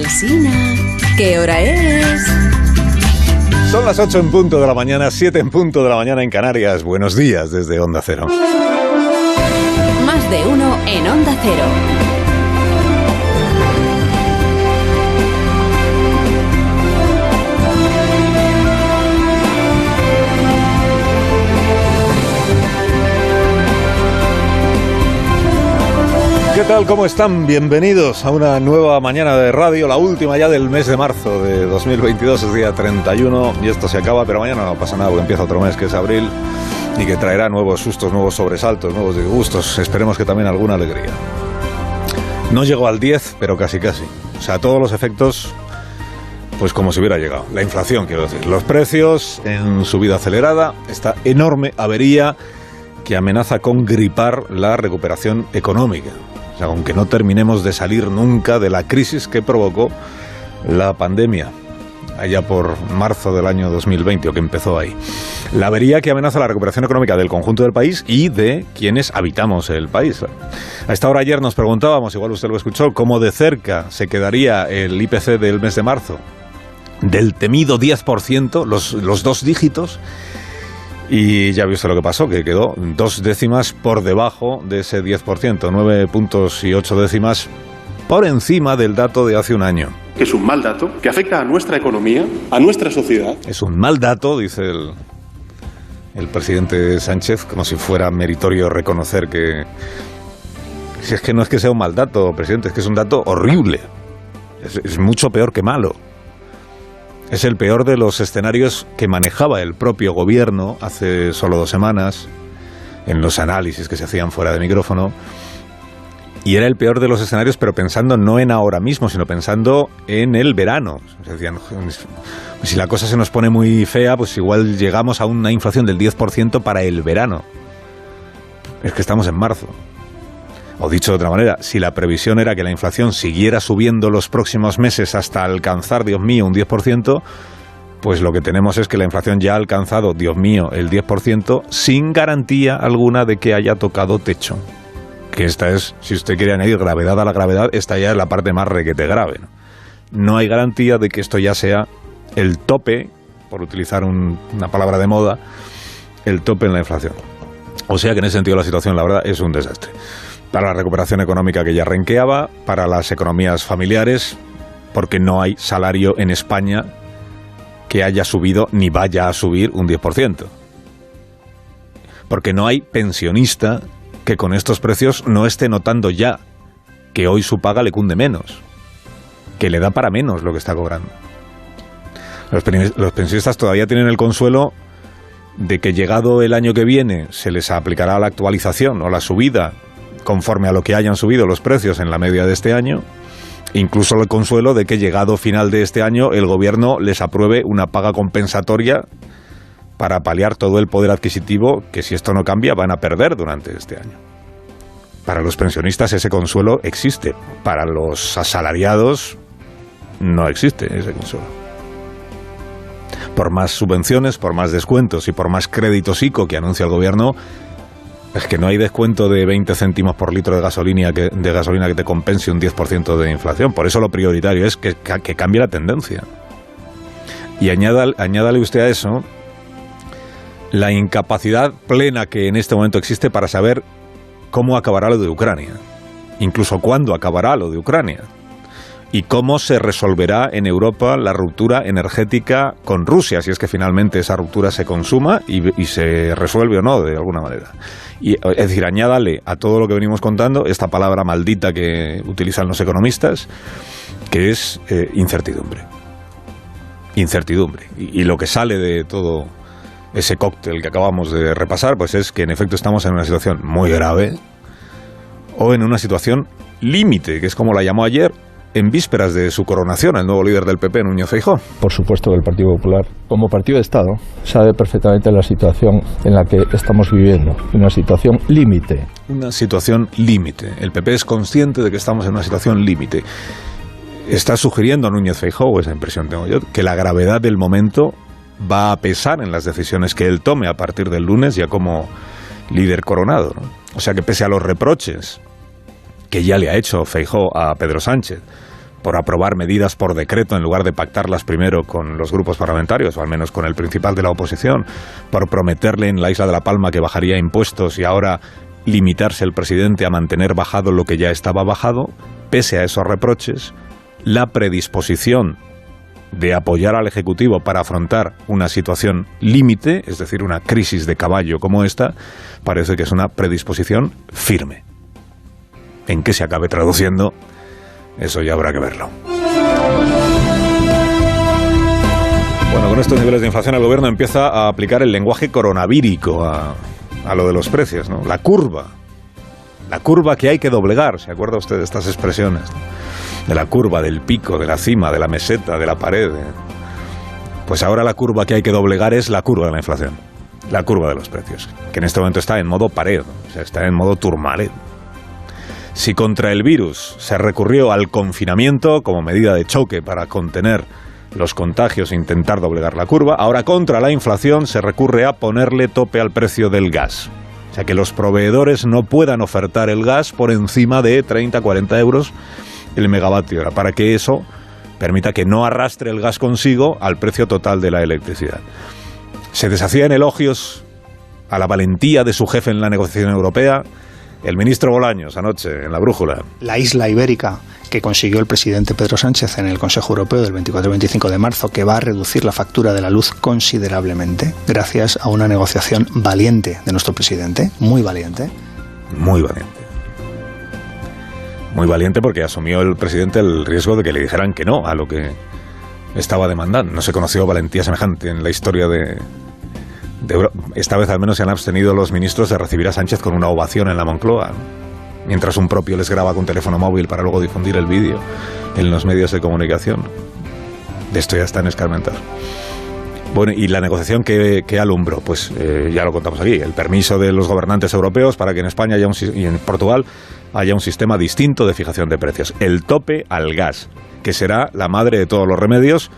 Alsina, ¿qué hora es? Son las 8 en punto de la mañana, 7 en punto de la mañana en Canarias. Buenos días desde Onda Cero. Más de uno en Onda Cero. ¿Qué tal? ¿Cómo están? Bienvenidos a una nueva mañana de radio, la última ya del mes de marzo de 2022, es día 31 y esto se acaba, pero mañana no pasa nada porque empieza otro mes que es abril y que traerá nuevos sustos, nuevos sobresaltos, nuevos disgustos, esperemos que también alguna alegría. No llegó al 10, pero casi. O sea, todos los efectos, pues como si hubiera llegado. La inflación, quiero decir, los precios en subida acelerada, esta enorme avería que amenaza con gripar la recuperación económica. O sea, aunque no terminemos de salir nunca de la crisis que provocó la pandemia, allá por marzo del año 2020, o que empezó ahí. La avería que amenaza la recuperación económica del conjunto del país y de quienes habitamos el país. A esta hora ayer nos preguntábamos, igual usted lo escuchó, cómo de cerca se quedaría el IPC del mes de marzo, del temido 10%, los dos dígitos. Y ya viste lo que pasó, que quedó 2 décimas por debajo de ese 10%, 9 puntos y 8 décimas por encima del dato de hace un año. Es un mal dato que afecta a nuestra economía, a nuestra sociedad. Es un mal dato, dice el presidente Sánchez, como si fuera meritorio reconocer que... Si es que no es que sea un mal dato, presidente, es que es un dato horrible. Es mucho peor que malo. Es el peor de los escenarios que manejaba el propio gobierno hace solo 2 semanas, en los análisis que se hacían fuera de micrófono. Y era el peor de los escenarios, pero pensando no en ahora mismo, sino pensando en el verano. O sea, decían, si la cosa se nos pone muy fea, pues igual llegamos a una inflación del 10% para el verano. Es que estamos en marzo. O dicho de otra manera, si la previsión era que la inflación siguiera subiendo los próximos meses hasta alcanzar, Dios mío, un 10%, pues lo que tenemos es que la inflación ya ha alcanzado, Dios mío, el 10% sin garantía alguna de que haya tocado techo. Que esta es, si usted quiere añadir gravedad a la gravedad, esta ya es la parte más requete grave. No hay garantía de que esto ya sea el tope, por utilizar una palabra de moda, el tope en la inflación. O sea que en ese sentido la situación, la verdad, es un desastre. Para la recuperación económica que ya renqueaba, para las economías familiares, porque no hay salario en España que haya subido ni vaya a subir un 10%. Porque no hay pensionista que con estos precios no esté notando ya que hoy su paga le cunde menos, que le da para menos lo que está cobrando. Los pensionistas todavía tienen el consuelo de que llegado el año que viene se les aplicará la actualización o la subida conforme a lo que hayan subido los precios en la media de este año, incluso el consuelo de que llegado final de este año el gobierno les apruebe una paga compensatoria para paliar todo el poder adquisitivo que, si esto no cambia, van a perder durante este año. Para los pensionistas ese consuelo existe, para los asalariados no existe ese consuelo. Por más subvenciones, por más descuentos y por más créditos ICO que anuncia el gobierno, es que no hay descuento de 20 céntimos por litro de gasolina que te compense un 10% de inflación. Por eso lo prioritario es que cambie la tendencia. Y añádale usted a eso la incapacidad plena que en este momento existe para saber cómo acabará lo de Ucrania. Incluso cuándo acabará lo de Ucrania. Y cómo se resolverá en Europa la ruptura energética con Rusia, si es que finalmente esa ruptura se consuma y se resuelve o no, de alguna manera. Y, es decir, añádale a todo lo que venimos contando esta palabra maldita que utilizan los economistas, que es incertidumbre. Incertidumbre. Y lo que sale de todo ese cóctel que acabamos de repasar, pues es que en efecto estamos en una situación muy grave o en una situación límite, que es como la llamó ayer, en vísperas de su coronación, el nuevo líder del PP, Núñez Feijóo. Por supuesto que el Partido Popular, como partido de Estado, sabe perfectamente la situación en la que estamos viviendo, una situación límite. Una situación límite. El PP es consciente de que estamos en una situación límite. Está sugiriendo a Núñez Feijóo, esa impresión tengo yo, que la gravedad del momento va a pesar en las decisiones que él tome a partir del lunes, ya como líder coronado, ¿no? O sea que pese a los reproches que ya le ha hecho Feijóo a Pedro Sánchez por aprobar medidas por decreto en lugar de pactarlas primero con los grupos parlamentarios, o al menos con el principal de la oposición, por prometerle en la isla de La Palma que bajaría impuestos y ahora limitarse el presidente a mantener bajado lo que ya estaba bajado. Pese a esos reproches, la predisposición de apoyar al Ejecutivo para afrontar una situación límite, es decir, una crisis de caballo como esta, parece que es una predisposición firme. ¿En qué se acabe traduciendo? Eso ya habrá que verlo. Bueno, con estos niveles de inflación el gobierno empieza a aplicar el lenguaje coronavírico a lo de los precios, ¿no? La curva que hay que doblegar. ¿Se acuerda usted de estas expresiones, ¿no? De la curva, del pico, de la cima, de la meseta, de la pared. Pues ahora la curva que hay que doblegar es la curva de la inflación, la curva de los precios, que en este momento está en modo pared, o sea, está en modo turmalet. Si contra el virus se recurrió al confinamiento como medida de choque para contener los contagios e intentar doblegar la curva, ahora contra la inflación se recurre a ponerle tope al precio del gas. O sea, que los proveedores no puedan ofertar el gas por encima de 30-40 euros el megavatio hora, para que eso permita que no arrastre el gas consigo al precio total de la electricidad. Se deshacían elogios a la valentía de su jefe en la negociación europea, el ministro Bolaños, anoche en La Brújula. La isla ibérica que consiguió el presidente Pedro Sánchez en el Consejo Europeo del 24-25 de marzo, que va a reducir la factura de la luz considerablemente, gracias a una negociación valiente de nuestro presidente, muy valiente. Muy valiente. Muy valiente porque asumió el presidente el riesgo de que le dijeran que no a lo que estaba demandando. No se conoció valentía semejante en la historia de Europa. Esta vez al menos se han abstenido los ministros de recibir a Sánchez con una ovación en la Moncloa, mientras un propio les graba con teléfono móvil para luego difundir el vídeo en los medios de comunicación. De esto ya están escarmentados. Bueno, y la negociación que alumbró, pues ya lo contamos aquí, el permiso de los gobernantes europeos para que en España y en Portugal haya un sistema distinto de fijación de precios. El tope al gas, que será la madre de todos los remedios,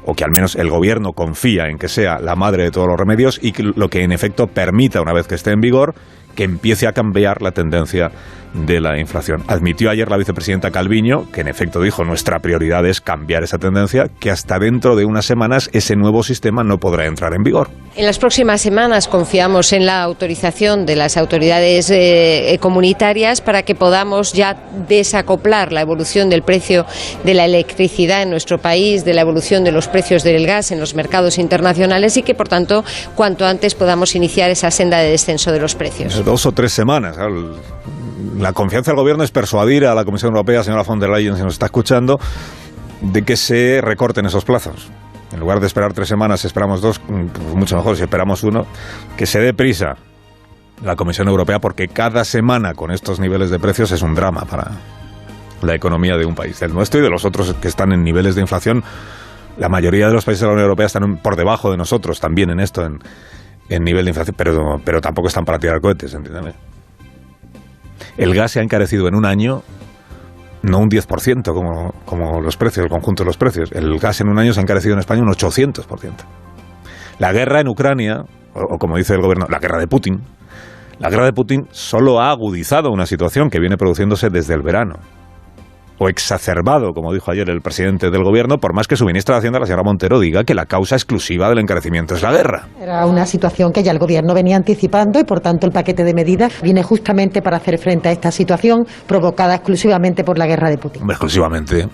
o que al menos el gobierno confía en que sea la madre de todos los remedios, y que lo que en efecto permita, una vez que esté en vigor, que empiece a cambiar la tendencia de la inflación. Admitió ayer la vicepresidenta Calviño, que en efecto dijo, nuestra prioridad es cambiar esa tendencia, que hasta dentro de unas semanas ese nuevo sistema no podrá entrar en vigor. En las próximas semanas confiamos en la autorización de las autoridades comunitarias para que podamos ya desacoplar la evolución del precio de la electricidad en nuestro país, de la evolución de los precios del gas en los mercados internacionales, y que por tanto cuanto antes podamos iniciar esa senda de descenso de los precios. 2 o 3 semanas. La confianza del gobierno es persuadir a la Comisión Europea, señora von der Leyen, si nos está escuchando, de que se recorten esos plazos. En lugar de esperar 3 semanas, esperamos 2, pues mucho mejor si esperamos 1, que se dé prisa la Comisión Europea, porque cada semana con estos niveles de precios es un drama para la economía de un país, del nuestro y de los otros que están en niveles de inflación. La mayoría de los países de la Unión Europea están por debajo de nosotros también en esto, en nivel de inflación, pero tampoco están para tirar cohetes, entiéndame. El gas se ha encarecido en un año, no un 10% como los precios, el conjunto de los precios. El gas en un año se ha encarecido en España un 800%. La guerra en Ucrania, o como dice el gobierno, la guerra de Putin solo ha agudizado una situación que viene produciéndose desde el verano. O exacerbado, como dijo ayer el presidente del gobierno, por más que su ministra de Hacienda, la señora Montero, diga que la causa exclusiva del encarecimiento es la guerra. Era una situación que ya el gobierno venía anticipando y por tanto el paquete de medidas viene justamente para hacer frente a esta situación provocada exclusivamente por la guerra de Putin. Exclusivamente.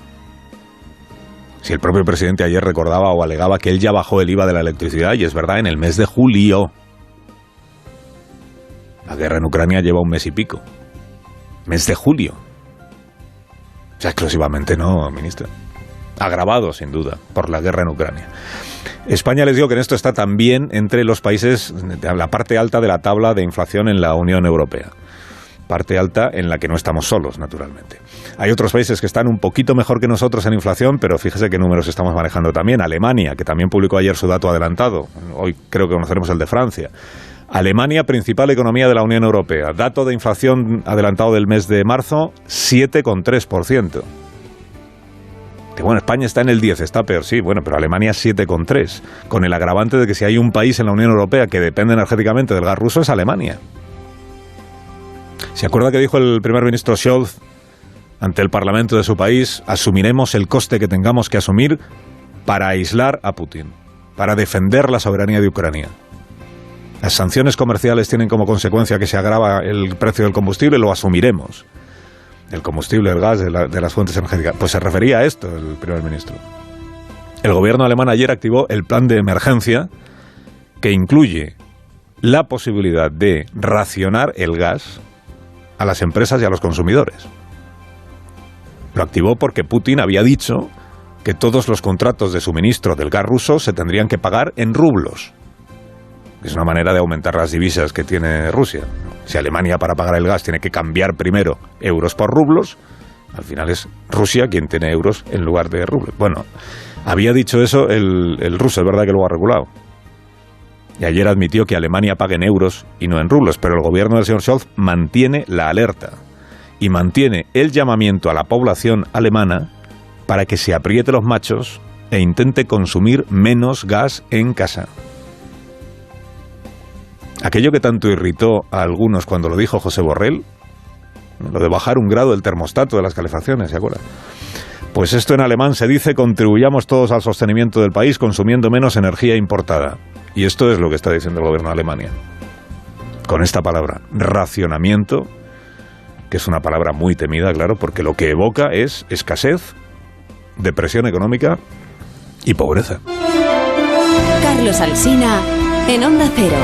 Si el propio presidente ayer recordaba o alegaba que él ya bajó el IVA de la electricidad, y es verdad, en el mes de julio. La guerra en Ucrania lleva un mes y pico. Mes de julio. O sea, exclusivamente no, ministra. Agravado, sin duda, por la guerra en Ucrania. España, les digo que en esto está también entre los países de la parte alta de la tabla de inflación en la Unión Europea. Parte alta en la que no estamos solos, naturalmente. Hay otros países que están un poquito mejor que nosotros en inflación, pero fíjese qué números estamos manejando también. Alemania, que también publicó ayer su dato adelantado. Hoy creo que conoceremos el de Francia. Alemania, principal economía de la Unión Europea. Dato de inflación adelantado del mes de marzo, 7,3%. Que bueno, España está en el 10, está peor, sí, bueno, pero Alemania 7,3%. Con el agravante de que si hay un país en la Unión Europea que depende energéticamente del gas ruso, es Alemania. ¿Se acuerda que dijo el primer ministro Scholz ante el Parlamento de su país, asumiremos el coste que tengamos que asumir para aislar a Putin, para defender la soberanía de Ucrania. Las sanciones comerciales tienen como consecuencia que se agrava el precio del combustible, lo asumiremos. El combustible, el gas, de las fuentes energéticas. Pues se refería a esto el primer ministro. El gobierno alemán ayer activó el plan de emergencia que incluye la posibilidad de racionar el gas a las empresas y a los consumidores. Lo activó porque Putin había dicho que todos los contratos de suministro del gas ruso se tendrían que pagar en rublos. Es una manera de aumentar las divisas que tiene Rusia. Si Alemania para pagar el gas tiene que cambiar primero euros por rublos, al final es Rusia quien tiene euros en lugar de rublos. Bueno, había dicho eso el ruso, es verdad que lo ha regulado. Y ayer admitió que Alemania pague en euros y no en rublos, pero el gobierno del señor Scholz mantiene la alerta y mantiene el llamamiento a la población alemana para que se apriete los machos e intente consumir menos gas en casa. Aquello que tanto irritó a algunos cuando lo dijo José Borrell, lo de bajar 1 grado del termostato de las calefacciones, ¿se acuerdan? Pues esto en alemán se dice: contribuyamos todos al sostenimiento del país consumiendo menos energía importada. Y esto es lo que está diciendo el gobierno de Alemania. Con esta palabra, racionamiento, que es una palabra muy temida, claro, porque lo que evoca es escasez, depresión económica y pobreza. Carlos Alsina en Onda Cero.